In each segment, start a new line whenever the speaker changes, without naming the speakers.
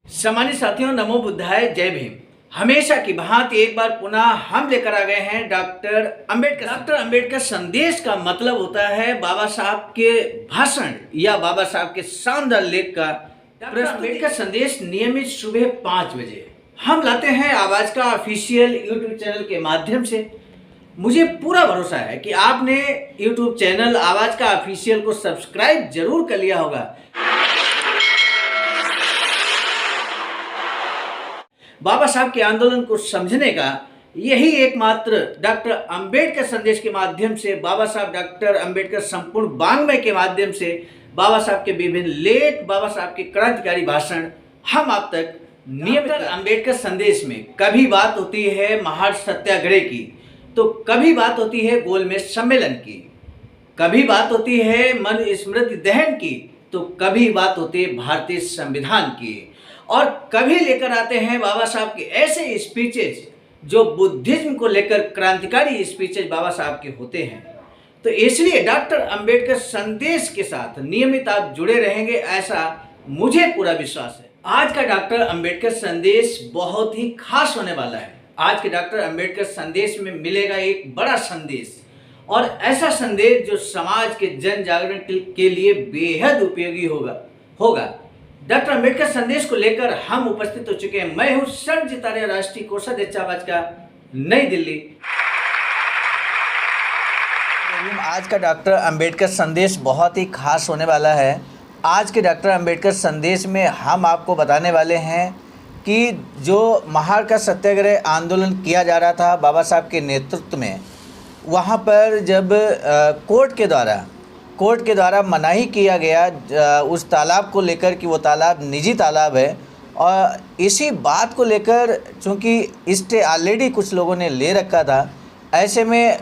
सम्मानित साथियों, नमो बुद्धाय, जय भीम। हमेशा की भांति एक बार पुनः हम लेकर आ गए हैं डॉक्टर अंबेडकर संदेश का मतलब होता है बाबा साहब के भाषण या बाबा साहब के शानदार लेख का। डॉक्टर अंबेडकर संदेश नियमित सुबह 5 बजे हम लाते हैं आवाज का ऑफिशियल यूट्यूब चैनल के माध्यम से। मुझे पूरा भरोसा है कि आपने यूट्यूब चैनल आवाज का ऑफिशियल को सब्सक्राइब जरूर कर लिया होगा। बाबा साहब के आंदोलन को समझने का यही एकमात्र डॉक्टर अंबेडकर संदेश के माध्यम से, बाबा साहब डॉक्टर अंबेडकर संपूर्ण वाङ्मय के माध्यम से, बाबा साहब के विभिन्न लेख, बाबा साहब के क्रांतिकारी भाषण हम आप तक नियमित। अंबेडकर संदेश में कभी बात होती है महार सत्याग्रह की, तो कभी बात होती है गोलमेज सम्मेलन की, कभी बात होती है मन स्मृति दहन की, तो कभी बात होती है भारतीय संविधान की, और कभी लेकर आते हैं बाबा साहब के ऐसे स्पीचेज जो बुद्धिज्म को लेकर क्रांतिकारी स्पीचेज बाबा साहब के होते हैं। तो इसलिए डॉक्टर अंबेडकर संदेश के साथ नियमित आप जुड़े रहेंगे, ऐसा मुझे पूरा विश्वास है। आज का डॉक्टर अंबेडकर संदेश बहुत ही खास होने वाला है। आज के डॉक्टर अंबेडकर संदेश में मिलेगा एक बड़ा संदेश, और ऐसा संदेश जो समाज के जन जागरण के लिए बेहद उपयोगी होगा। डॉक्टर अंबेडकर संदेश को लेकर हम उपस्थित हो चुके हैं। मैं हूं संजीत आर्य, राष्ट्रीय कोषाध्यक्ष आवाज का, नई दिल्ली। आज का डॉक्टर अंबेडकर संदेश बहुत ही खास होने वाला है। आज के डॉक्टर अंबेडकर संदेश में हम आपको बताने वाले हैं कि जो महार का सत्याग्रह आंदोलन किया जा रहा था बाबा साहब के नेतृत्व में, वहाँ पर जब कोर्ट के द्वारा मनाही किया गया उस तालाब को लेकर कि वो तालाब निजी तालाब है, और इसी बात को लेकर चूँकि स्टे ऑलरेडी कुछ लोगों ने ले रखा था, ऐसे में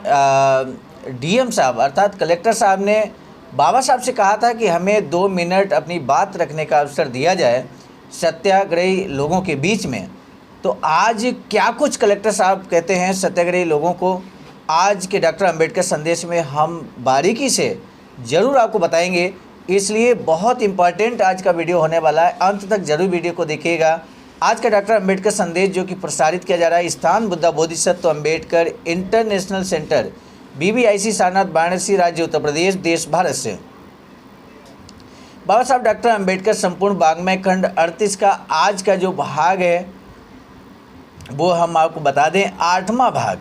डीएम साहब अर्थात कलेक्टर साहब ने बाबा साहब से कहा था कि हमें 2 मिनट अपनी बात रखने का अवसर दिया जाए सत्याग्रही लोगों के बीच में। तो आज क्या कुछ कलेक्टर साहब कहते हैं सत्याग्रही लोगों को, आज के डॉक्टर अंबेडकर संदेश में हम बारीकी से ज़रूर आपको बताएंगे। इसलिए बहुत इम्पॉर्टेंट आज का वीडियो होने वाला है, अंत तक जरूर वीडियो को देखिएगा। आज का डॉक्टर अंबेडकर संदेश जो कि प्रसारित किया जा रहा है स्थान Buddha Bodhisattva Ambedkar international centre, BBIC Sarnath, Varanasi, राज्य उत्तर प्रदेश, देश भारत से। बाबा साहब डॉक्टर अंबेडकर संपूर्ण वाङ्मय खंड 38 का आज का जो भाग है वो हम आपको बता दें, 8वां भाग,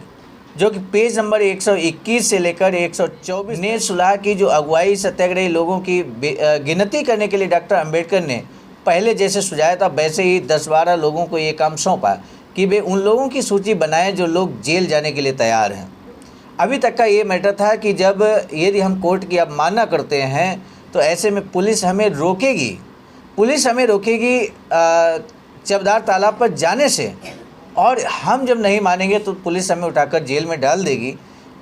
जो कि पेज नंबर 121 से लेकर 124 ने सुलह की जो अगुवाई सत्याग्रही लोगों की गिनती करने के लिए डॉक्टर अंबेडकर ने पहले जैसे सुझाया था, वैसे ही 10-12 लोगों को ये काम सौंपा कि वे उन लोगों की सूची बनाएं जो लोग जेल जाने के लिए तैयार हैं। अभी तक का ये मैटर था कि जब यदि हम कोर्ट की अवमानना करते हैं तो ऐसे में पुलिस हमें रोकेगी चबदार तालाब पर जाने से, और हम जब नहीं मानेंगे तो पुलिस हमें उठाकर जेल में डाल देगी।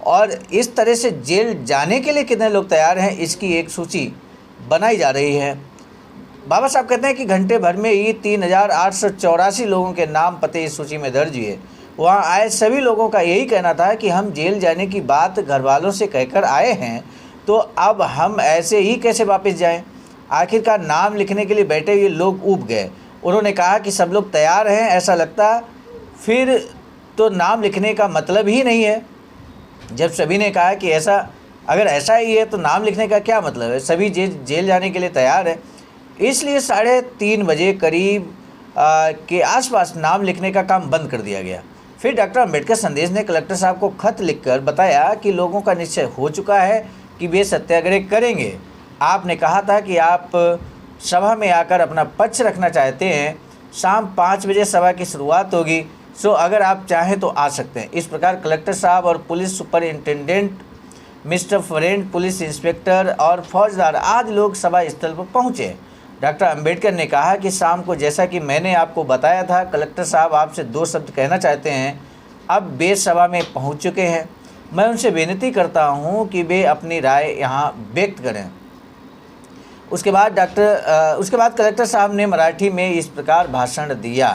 और इस तरह से जेल जाने के लिए कितने लोग तैयार हैं, इसकी एक सूची बनाई जा रही है। बाबा साहब कहते हैं कि घंटे भर में ही 3884 लोगों के नाम पते इस सूची में दर्ज हुए। वहाँ आए सभी लोगों का यही कहना था कि हम जेल जाने की बात घर वालों से कहकर आए हैं, तो अब हम ऐसे ही कैसे वापस जाएं। आखिरकार नाम लिखने के लिए बैठे हुए लोग ऊब गए। उन्होंने कहा कि सब लोग तैयार हैं, ऐसा लगता फिर तो नाम लिखने का मतलब ही नहीं है। जब सभी ने कहा कि अगर ऐसा ही है तो नाम लिखने का क्या मतलब है, सभी जेल जाने के लिए तैयार है। इसलिए 3:30 बजे करीब के आसपास नाम लिखने का काम बंद कर दिया गया। फिर डॉक्टर अंबेडकर संदेश ने कलेक्टर साहब को खत लिखकर बताया कि लोगों का निश्चय हो चुका है कि वे सत्याग्रह करेंगे। आपने कहा था कि आप सभा में आकर अपना पक्ष रखना चाहते हैं। शाम 5 बजे सभा की शुरुआत होगी, सो अगर आप चाहें तो आ सकते हैं। इस प्रकार कलेक्टर साहब और police superintendent mister Farrant, police inspector और फौजदार आदि लोग सभा स्थल पर पहुंचे। डॉक्टर अंबेडकर ने कहा कि शाम को जैसा कि मैंने आपको बताया था, कलेक्टर साहब आपसे 2 शब्द कहना चाहते हैं। अब वे सभा में पहुंच चुके हैं। मैं उनसे विनती करता हूं कि वे अपनी राय यहां व्यक्त करें। उसके बाद कलेक्टर साहब ने मराठी में इस प्रकार भाषण दिया।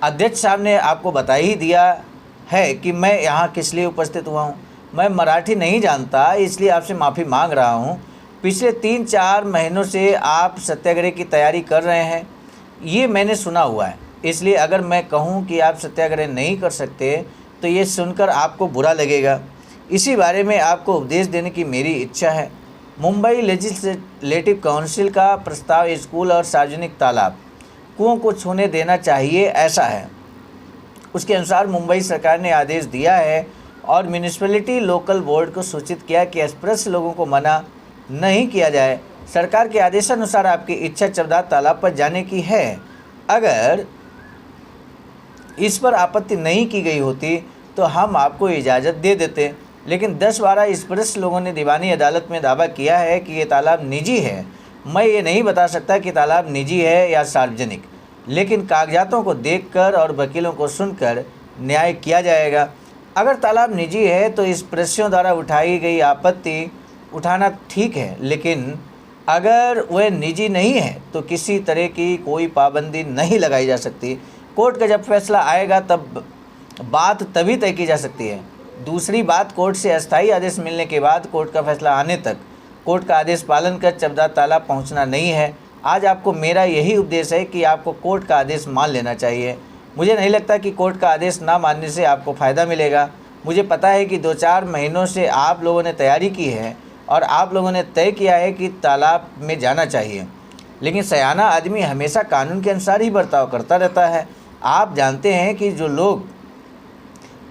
अध्यक्ष साहब ने आपको बता ही दिया है कि मैं यहाँ किस लिए उपस्थित हुआ हूँ। मैं मराठी नहीं जानता, इसलिए आपसे माफ़ी मांग रहा हूँ। पिछले 3-4 महीनों से आप सत्याग्रह की तैयारी कर रहे हैं। ये मैंने सुना हुआ है। इसलिए अगर मैं कहूँ कि आप सत्याग्रह नहीं कर सकते तो ये सुनकर आपको बुरा लगेगा। इसी बारे में आपको उपदेश देने की मेरी इच्छा है। मुंबई लेजिस्लेटिव काउंसिल का प्रस्ताव स्कूल और सार्वजनिक तालाब कुओं को छूने देना चाहिए ऐसा है। उसके अनुसार मुंबई सरकार ने आदेश दिया है और म्यूनिसिपैलिटी लोकल बोर्ड को सूचित किया कि अस्पृश्य लोगों को मना नहीं किया जाए। सरकार के आदेशानुसार आपकी इच्छा चमदार तालाब पर जाने की है। अगर इस पर आपत्ति नहीं की गई होती तो हम आपको इजाज़त दे देते, लेकिन 10-12 स्पृश्य लोगों ने दीवानी अदालत में दावा किया है कि ये तालाब निजी है। मैं ये नहीं बता सकता कि तालाब निजी है या सार्वजनिक, लेकिन कागजातों को देखकर और वकीलों को सुनकर न्याय किया जाएगा। अगर तालाब निजी है तो स्पृश्यों द्वारा उठाई गई आपत्ति उठाना ठीक है, लेकिन अगर वह निजी नहीं है तो किसी तरह की कोई पाबंदी नहीं लगाई जा सकती। कोर्ट का जब फैसला आएगा तब बात तभी तय की जा सकती है। दूसरी बात, कोर्ट से अस्थायी आदेश मिलने के बाद कोर्ट का फैसला आने तक कोर्ट का आदेश पालन कर चमदार तालाब पहुंचना नहीं है। आज आपको मेरा यही उपदेश है कि आपको कोर्ट का आदेश मान लेना चाहिए। मुझे नहीं लगता कि कोर्ट का आदेश ना मानने से आपको फ़ायदा मिलेगा। मुझे पता है कि 2-4 महीनों से आप लोगों ने तैयारी की है और आप लोगों ने तय किया है कि तालाब में जाना चाहिए, लेकिन सयाना आदमी हमेशा कानून के अनुसार ही बर्ताव करता रहता है। आप जानते हैं कि जो लोग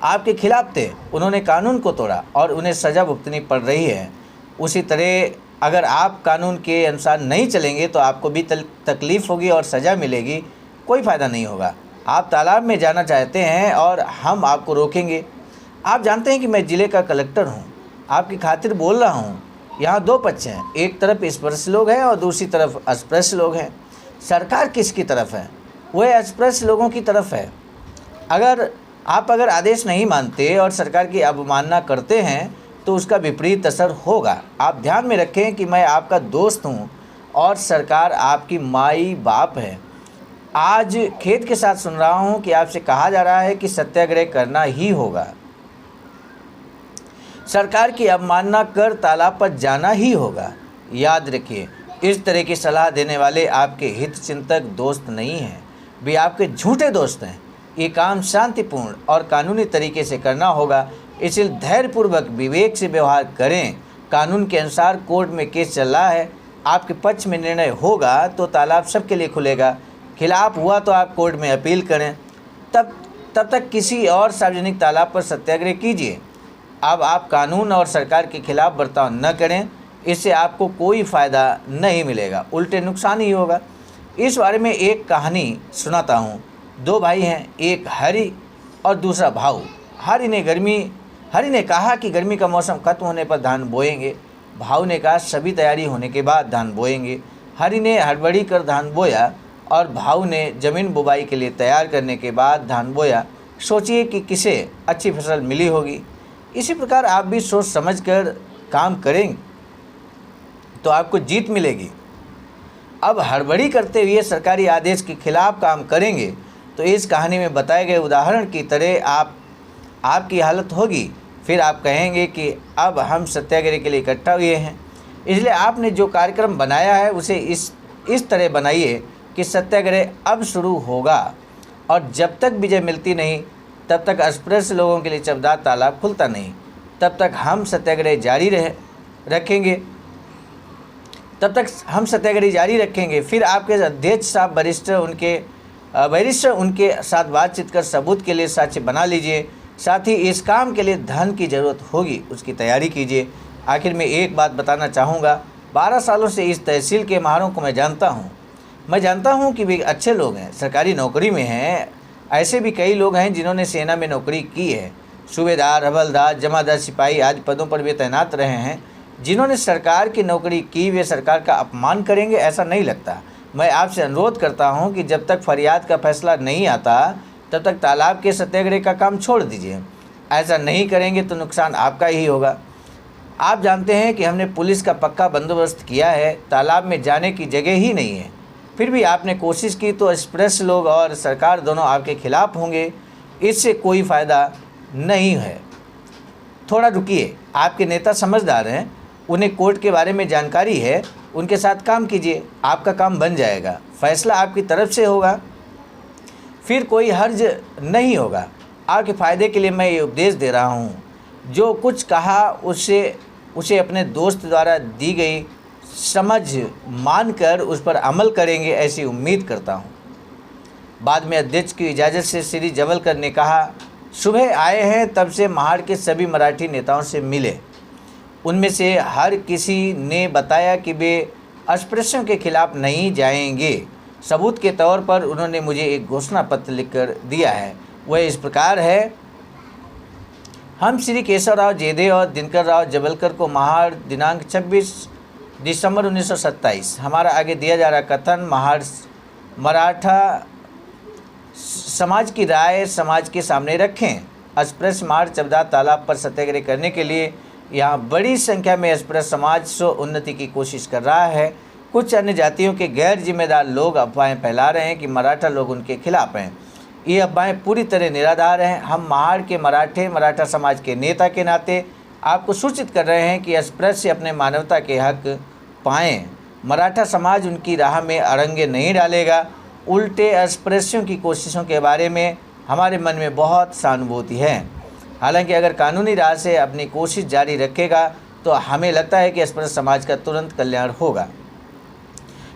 आपके खिलाफ थे उन्होंने कानून को तोड़ा और उन्हें सज़ा भुगतनी पड़ रही है। उसी तरह अगर आप कानून के अनुसार नहीं चलेंगे तो आपको भी तकलीफ़ होगी और सज़ा मिलेगी, कोई फ़ायदा नहीं होगा। आप तालाब में जाना चाहते हैं और हम आपको रोकेंगे। आप जानते हैं कि मैं ज़िले का कलेक्टर हूँ, आपकी खातिर बोल रहा हूँ। यहाँ 2 पक्ष हैं, एक तरफ स्पृश्य लोग हैं और दूसरी तरफ अस्पृश्य लोग हैं। सरकार किसकी तरफ है? वह अस्पृश्य लोगों की तरफ है। अगर आदेश नहीं मानते और सरकार की अवमानना करते हैं तो उसका विपरीत असर होगा। आप ध्यान में रखें कि मैं आपका दोस्त हूँ और सरकार आपकी माई बाप है। आज खेद के साथ सुन रहा हूँ कि आपसे कहा जा रहा है कि सत्याग्रह करना ही होगा, सरकार की अवमानना कर तालाब पर जाना ही होगा। याद रखिए, इस तरह की सलाह देने वाले आपके हित चिंतक दोस्त नहीं हैं, वे आपके झूठे दोस्त हैं। ये काम शांतिपूर्ण और कानूनी तरीके से करना होगा, इसलिए धैर्यपूर्वक विवेक से व्यवहार करें। कानून के अनुसार कोर्ट में केस चल रहा है, आपके पक्ष में निर्णय होगा तो तालाब सबके लिए खुलेगा, खिलाफ हुआ तो आप कोर्ट में अपील करें। तब तक किसी और सार्वजनिक तालाब पर सत्याग्रह कीजिए। अब आप कानून और सरकार के खिलाफ बर्ताव न करें, इससे आपको कोई फ़ायदा नहीं मिलेगा, उल्टे नुकसान ही होगा। इस बारे में एक कहानी सुनाता हूँ। 2 भाई हैं, एक हरि और दूसरा भाऊ। हरि ने कहा कि गर्मी का मौसम खत्म होने पर धान बोएंगे। भाऊ ने कहा सभी तैयारी होने के बाद धान बोएंगे। हरि ने हड़बड़ी कर धान बोया और भाऊ ने ज़मीन बुवाई के लिए तैयार करने के बाद धान बोया। सोचिए कि किसे अच्छी फसल मिली होगी। इसी प्रकार आप भी सोच समझ कर काम करेंगे तो आपको जीत मिलेगी। अब हड़बड़ी करते हुए सरकारी आदेश के खिलाफ काम करेंगे तो इस कहानी में बताए गए उदाहरण की तरह आपकी हालत होगी। फिर आप कहेंगे कि अब हम सत्याग्रह के लिए इकट्ठा हुए हैं। इसलिए आपने जो कार्यक्रम बनाया है उसे इस तरह बनाइए कि सत्याग्रह अब शुरू होगा और जब तक विजय मिलती नहीं तब तक अस्पृश्य लोगों के लिए चमदार तालाब खुलता नहीं। तब तक हम सत्याग्रह जारी रखेंगे। फिर आपके अध्यक्ष साहब वरिष्ठ उनके साथ बातचीत कर सबूत के लिए साक्ष्य बना लीजिए। साथ ही इस काम के लिए धन की ज़रूरत होगी, उसकी तैयारी कीजिए। आखिर में एक बात बताना चाहूँगा, 12 सालों से इस तहसील के महारों को मैं जानता हूँ कि वे अच्छे लोग हैं, सरकारी नौकरी में हैं। ऐसे भी कई लोग हैं जिन्होंने सेना में नौकरी की है, सूबेदार, हवलदार, जमादार, सिपाही आदि पदों पर वे तैनात रहे हैं। जिन्होंने सरकार की नौकरी की वे सरकार का अपमान करेंगे ऐसा नहीं लगता। मैं आपसे अनुरोध करता हूं कि जब तक फरियाद का फैसला नहीं आता तब तक तालाब के सत्याग्रह का काम छोड़ दीजिए। ऐसा नहीं करेंगे तो नुकसान आपका ही होगा। आप जानते हैं कि हमने पुलिस का पक्का बंदोबस्त किया है, तालाब में जाने की जगह ही नहीं है। फिर भी आपने कोशिश की तो स्पृश्य लोग और सरकार दोनों आपके खिलाफ होंगे, इससे कोई फ़ायदा नहीं है। थोड़ा रुकिए, आपके नेता समझदार हैं, उन्हें कोर्ट के बारे में जानकारी है, उनके साथ काम कीजिए, आपका काम बन जाएगा, फैसला आपकी तरफ से होगा, फिर कोई हर्ज नहीं होगा। आपके फ़ायदे के लिए मैं ये उपदेश दे रहा हूँ। जो कुछ कहा उसे अपने दोस्त द्वारा दी गई समझ मानकर उस पर अमल करेंगे, ऐसी उम्मीद करता हूँ। बाद में अध्यक्ष की इजाज़त से श्री जवलकर ने कहा, सुबह आए हैं तब से महाड़ के सभी मराठी नेताओं से मिले। उनमें से हर किसी ने बताया कि वे अस्पृश्यों के खिलाफ नहीं जाएंगे। सबूत के तौर पर उन्होंने मुझे एक घोषणा पत्र लिखकर दिया है। वह इस प्रकार है, हम श्री केशवराव जेदे और दिनकर राव जवलकर को महाड़ दिनांक 26 दिसंबर 1927 हमारा आगे दिया जा रहा कथन महाड़ मराठा समाज की राय समाज के सामने रखें। अस्पृश्य महाड़ चबदार तालाब पर सत्याग्रह करने के लिए यहाँ बड़ी संख्या में अस्पृश्य समाज स्व उन्नति की कोशिश कर रहा है। कुछ अन्य जातियों के गैर जिम्मेदार लोग अफवाहें फैला रहे हैं कि मराठा लोग उनके खिलाफ हैं। ये अफवाहें पूरी तरह निराधार हैं। हम महाड़ के मराठा समाज के नेता के नाते आपको सूचित कर रहे हैं कि अस्पृश्य अपने मानवता के हक पाएँ। मराठा समाज उनकी राह में अड़ंगे नहीं डालेगा। उल्टे अस्पृश्यों की कोशिशों के बारे में हमारे मन में बहुत सहानुभूति है। हालांकि अगर कानूनी राह से अपनी कोशिश जारी रखेगा तो हमें लगता है कि अस्पृश्य समाज का तुरंत कल्याण होगा।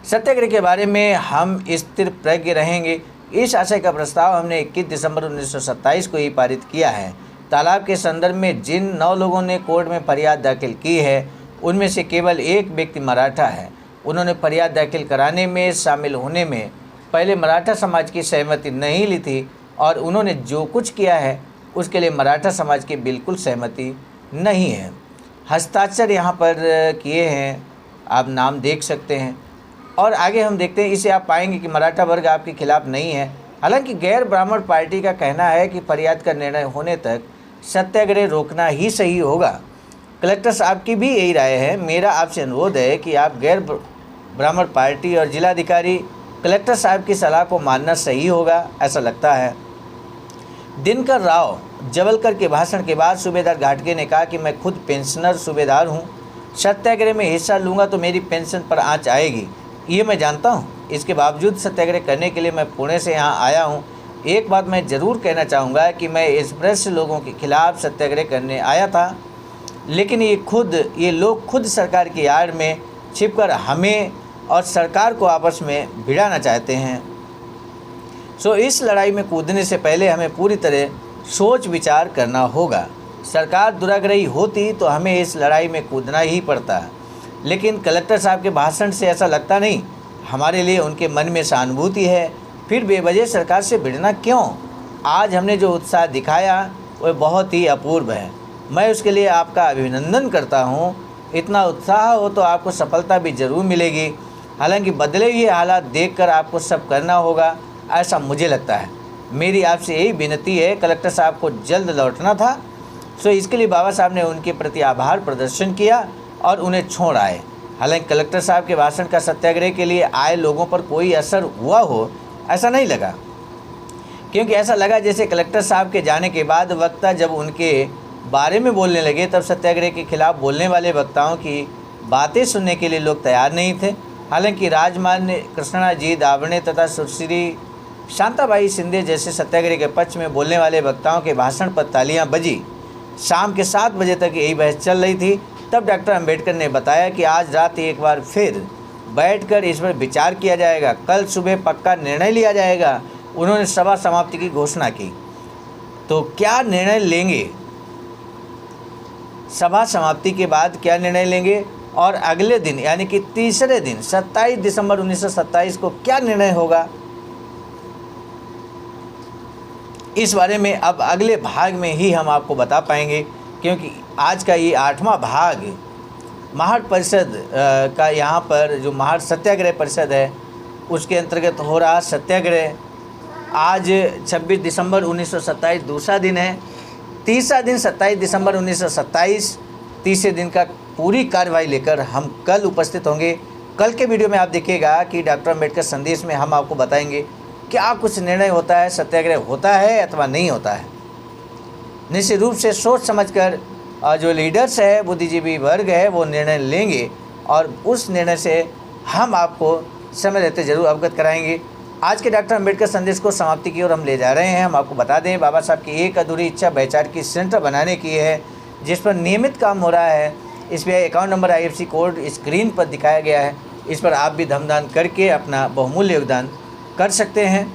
सत्याग्रह के बारे में हम स्थिर प्रज्ञ रहेंगे। इस आशय का प्रस्ताव हमने 21 दिसंबर 1927 को ही पारित किया है। तालाब के संदर्भ में जिन 9 लोगों ने कोर्ट में फरियाद दाखिल की है, उनमें से केवल एक व्यक्ति मराठा है। उन्होंने फरियाद दाखिल कराने में शामिल होने में पहले मराठा समाज की सहमति नहीं ली थी और उन्होंने जो कुछ किया है उसके लिए मराठा समाज की बिल्कुल सहमति नहीं है। हस्ताक्षर यहाँ पर किए हैं, आप नाम देख सकते हैं। और आगे हम देखते हैं, इसे आप पाएंगे कि मराठा वर्ग आपके खिलाफ नहीं है। हालांकि गैर ब्राह्मण पार्टी का कहना है कि फरियाद का निर्णय होने तक सत्याग्रह रोकना ही सही होगा। कलेक्टर साहब की भी यही राय है। मेरा आपसे अनुरोध है कि आप गैर ब्राह्मण पार्टी और जिलाधिकारी कलेक्टर साहब की सलाह को मानना सही होगा, ऐसा लगता है। दिनकर राव जवलकर के भाषण के बाद सूबेदार घाटगे ने कहा कि मैं खुद पेंशनर सूबेदार हूं, सत्याग्रह में हिस्सा लूँगा तो मेरी पेंशन पर आँच आएगी, ये मैं जानता हूं। इसके बावजूद सत्याग्रह करने के लिए मैं पुणे से यहां आया हूं। एक बात मैं ज़रूर कहना चाहूँगा कि मैं अस्पृश्य लोगों के खिलाफ सत्याग्रह करने आया था, लेकिन ये लोग खुद सरकार की आड़ में छिपकर हमें और सरकार को आपस में भिड़ाना चाहते हैं। सो इस लड़ाई में कूदने से पहले हमें पूरी तरह सोच विचार करना होगा। सरकार दुराग्रही होती तो हमें इस लड़ाई में कूदना ही पड़ता, लेकिन कलेक्टर साहब के भाषण से ऐसा लगता नहीं। हमारे लिए उनके मन में सहानुभूति है, फिर बेवजह सरकार से भिड़ना क्यों? आज हमने जो उत्साह दिखाया वह बहुत ही अपूर्व है। मैं उसके लिए आपका अभिनंदन करता हूँ। इतना उत्साह हो तो आपको सफलता भी ज़रूर मिलेगी। हालांकि बदले हुए हालात देखकर आपको सब करना होगा, ऐसा मुझे लगता है। मेरी आपसे यही विनती है, कलेक्टर साहब को जल्द लौटना था, सो इसके लिए बाबा साहब ने उनके प्रति आभार प्रदर्शन किया और उन्हें छोड़ आए। हालांकि कलेक्टर साहब के भाषण का सत्याग्रह के लिए आए लोगों पर कोई असर हुआ हो, ऐसा नहीं लगा, क्योंकि ऐसा लगा जैसे कलेक्टर साहब के जाने के बाद वक्ता जब उनके बारे में बोलने लगे तब सत्याग्रह के खिलाफ बोलने वाले वक्ताओं की बातें सुनने के लिए लोग तैयार नहीं थे। हालांकि राजमान्य कृष्णाजी दावणे तथा सुश्री शांताबाई सिंधे जैसे सत्याग्रह के पक्ष में बोलने वाले वक्ताओं के भाषण पर तालियां बजी। शाम के 7 बजे तक यही बहस चल रही थी। तब डॉक्टर अंबेडकर ने बताया कि आज रात एक बार फिर बैठकर इस पर विचार किया जाएगा, कल सुबह पक्का निर्णय लिया जाएगा। उन्होंने सभा समाप्ति की घोषणा की। तो क्या निर्णय लेंगे, सभा समाप्ति के बाद क्या निर्णय लेंगे और अगले दिन यानी कि तीसरे दिन 27 दिसंबर 1927 को क्या निर्णय होगा, इस बारे में अब अगले भाग में ही हम आपको बता पाएंगे, क्योंकि आज का ये 8वां भाग महाड़ परिषद का यहाँ पर जो महाड़ सत्याग्रह परिषद है उसके अंतर्गत हो रहा सत्याग्रह। आज 26 दिसंबर 1927 दूसरा दिन है। तीसरा दिन 27 दिसंबर 1927, तीसरे दिन का पूरी कार्रवाई लेकर हम कल उपस्थित होंगे। कल के वीडियो में आप देखिएगा कि डॉक्टर अम्बेडकर संदेश में हम आपको बताएंगे क्या कुछ निर्णय होता है, सत्याग्रह होता है अथवा नहीं होता है। निश्चित रूप से सोच समझकर जो लीडर्स है, बुद्धिजीवी वर्ग है, वो निर्णय लेंगे और उस निर्णय से हम आपको समय रहते जरूर अवगत कराएंगे। आज के डॉक्टर अंबेडकर संदेश को समाप्ति की ओर हम ले जा रहे हैं। हम आपको बता दें, बाबा साहब की एक अधूरी इच्छा भाईचारे की सेंटर बनाने की है, जिस पर नियमित काम हो रहा है। SBI account number, IFSC code screen पर दिखाया गया है। इस पर आप भी धमदान करके अपना बहुमूल्य योगदान कर सकते हैं।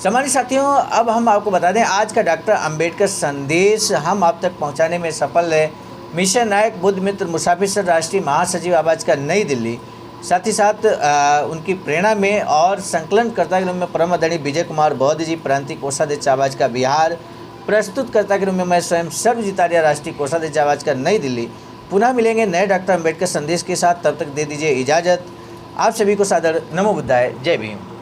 सम्मानित साथियों, अब हम आपको बता दें, आज का डॉक्टर अंबेडकर संदेश हम आप तक पहुंचाने में सफल रहे मिशन नायक बुद्ध मित्र मुसाफिर सर, राष्ट्रीय महासचिव आवाज़ का नई दिल्ली, साथ ही साथ उनकी प्रेरणा में और संकलनकर्ता के रूप में परम आदरणीय विजय कुमार बौद्ध जी, प्रांतीय कोषाध्यक्ष आवाज़ का बिहार, प्रस्तुतकर्ता के रूप में मैं स्वयं सर्वजीत आर्या, राष्ट्रीय कोषाध्यक्ष आवाज़ का नई दिल्ली। पुनः मिलेंगे नए डॉक्टर अंबेडकर संदेश के साथ। तब तक दे दीजिए इजाज़त। आप सभी को सादर नमो बुद्धाय। जय भीम।